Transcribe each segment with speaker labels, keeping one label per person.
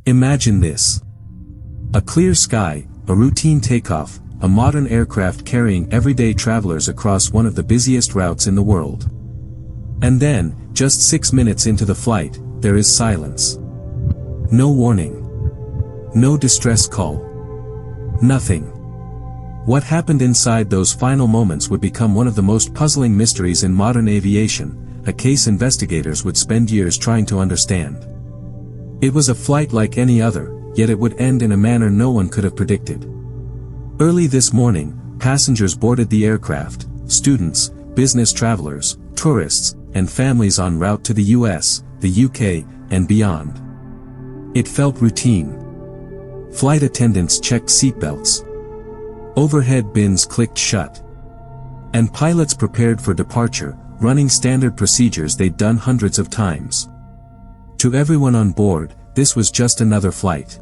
Speaker 1: Imagine this. A clear sky, a routine takeoff, a modern aircraft carrying everyday travelers across one of the busiest routes in the world. And then, just 6 minutes into the flight, there is silence. No warning. No distress call. Nothing. What happened inside those final moments would become one of the most puzzling mysteries in modern aviation, a case investigators would spend years trying to understand. It was a flight like any other, yet it would end in a manner no one could have predicted. Early this morning, passengers boarded the aircraft, students, business travelers, tourists, and families en route to the US, the UK, and beyond. It felt routine. Flight attendants checked seatbelts. Overhead bins clicked shut. And pilots prepared for departure, running standard procedures they'd done hundreds of times. To everyone on board, this was just another flight.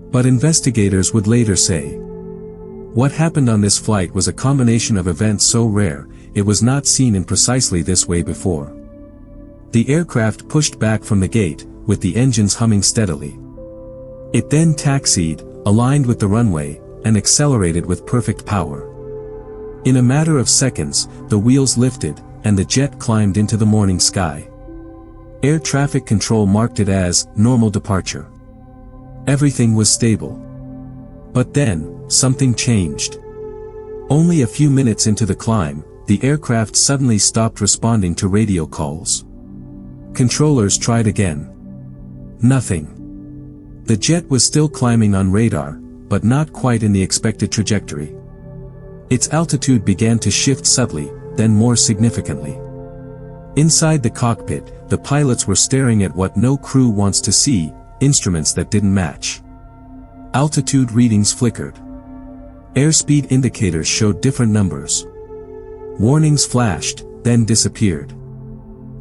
Speaker 1: But investigators would later say, what happened on this flight was a combination of events so rare, it was not seen in precisely this way before. The aircraft pushed back from the gate, with the engines humming steadily. It then taxied, aligned with the runway, and accelerated with perfect power. In a matter of seconds, the wheels lifted, and the jet climbed into the morning sky. Air traffic control marked it as normal departure. Everything was stable. But then, something changed. Only a few minutes into the climb, the aircraft suddenly stopped responding to radio calls. Controllers tried again. Nothing. The jet was still climbing on radar, but not quite in the expected trajectory. Its altitude began to shift subtly, then more significantly. Inside the cockpit, the pilots were staring at what no crew wants to see, instruments that didn't match. Altitude readings flickered. Airspeed indicators showed different numbers. Warnings flashed, then disappeared.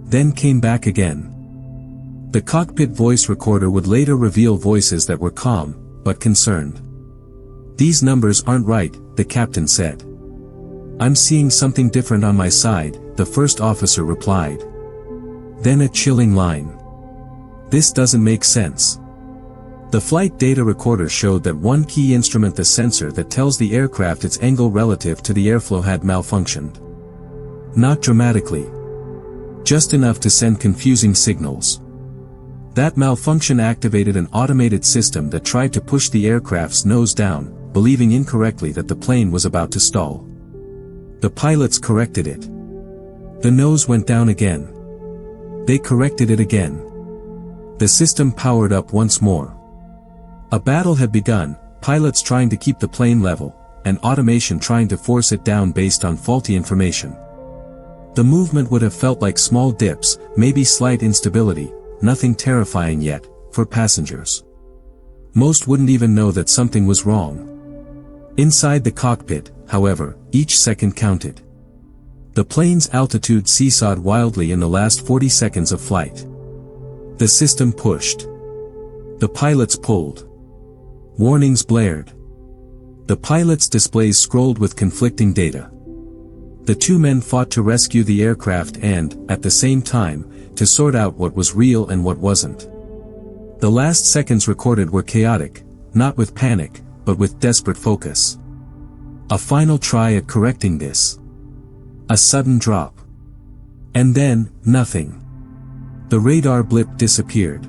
Speaker 1: Then came back again. The cockpit voice recorder would later reveal voices that were calm, but concerned. These numbers aren't right, the captain said. I'm seeing something different on my side, the first officer replied. Then a chilling line. This doesn't make sense. The flight data recorder showed that one key instrument, the sensor that tells the aircraft its angle relative to the airflow, had malfunctioned. Not dramatically. Just enough to send confusing signals. That malfunction activated an automated system that tried to push the aircraft's nose down, believing incorrectly that the plane was about to stall. The pilots corrected it. The nose went down again. They corrected it again. The system powered up once more. A battle had begun, pilots trying to keep the plane level, and automation trying to force it down based on faulty information. The movement would have felt like small dips, maybe slight instability, nothing terrifying yet, for passengers. Most wouldn't even know that something was wrong. Inside the cockpit, however, each second counted. The plane's altitude seesawed wildly in the last 40 seconds of flight. The system pushed. The pilots pulled. Warnings blared. The pilots' displays scrolled with conflicting data. The two men fought to rescue the aircraft and, at the same time, to sort out what was real and what wasn't. The last seconds recorded were chaotic, not with panic, but with desperate focus. A final try at correcting this. A sudden drop. And then, nothing. The radar blip disappeared.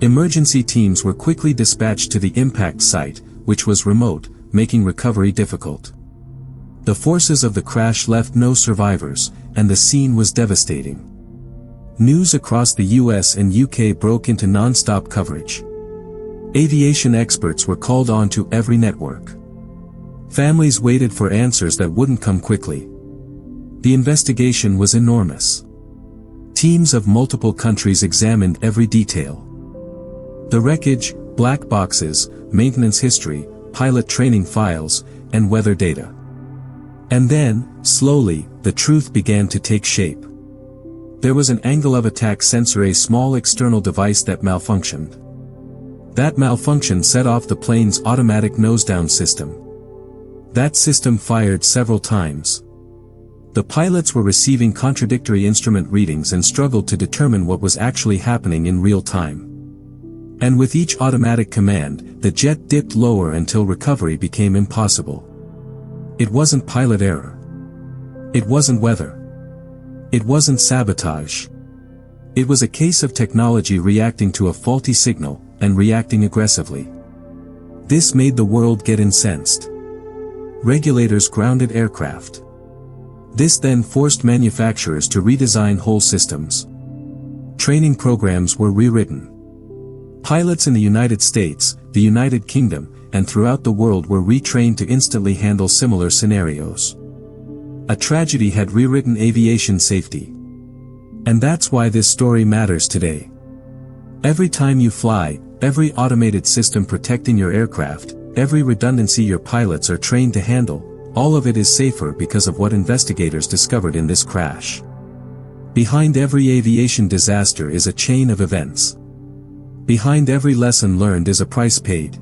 Speaker 1: Emergency teams were quickly dispatched to the impact site, which was remote, making recovery difficult. The forces of the crash left no survivors, and the scene was devastating. News across the US and UK broke into non-stop coverage. Aviation experts were called on to every network. Families waited for answers that wouldn't come quickly. The investigation was enormous. Teams of multiple countries examined every detail. The wreckage, black boxes, maintenance history, pilot training files, and weather data. And then, slowly, the truth began to take shape. There was an angle of attack sensor, a small external device that malfunctioned. That malfunction set off the plane's automatic nose-down system. That system fired several times. The pilots were receiving contradictory instrument readings and struggled to determine what was actually happening in real time. And with each automatic command, the jet dipped lower until recovery became impossible. It wasn't pilot error. It wasn't weather. It wasn't sabotage. It was a case of technology reacting to a faulty signal, and reacting aggressively. This made the world get incensed. Regulators grounded aircraft. This then forced manufacturers to redesign whole systems. Training programs were rewritten. Pilots in the United States, the United Kingdom, and throughout the world were retrained to instantly handle similar scenarios. A tragedy had rewritten aviation safety. And that's why this story matters today. Every time you fly, every automated system protecting your aircraft, every redundancy your pilots are trained to handle, all of it is safer because of what investigators discovered in this crash. Behind every aviation disaster is a chain of events. Behind every lesson learned is a price paid.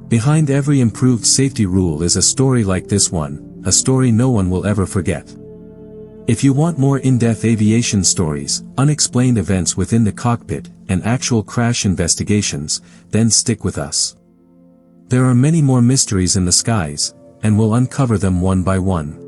Speaker 1: Behind every improved safety rule is a story like this one, a story no one will ever forget. If you want more in-depth aviation stories, unexplained events within the cockpit, and actual crash investigations, then stick with us. There are many more mysteries in the skies, and we'll uncover them one by one.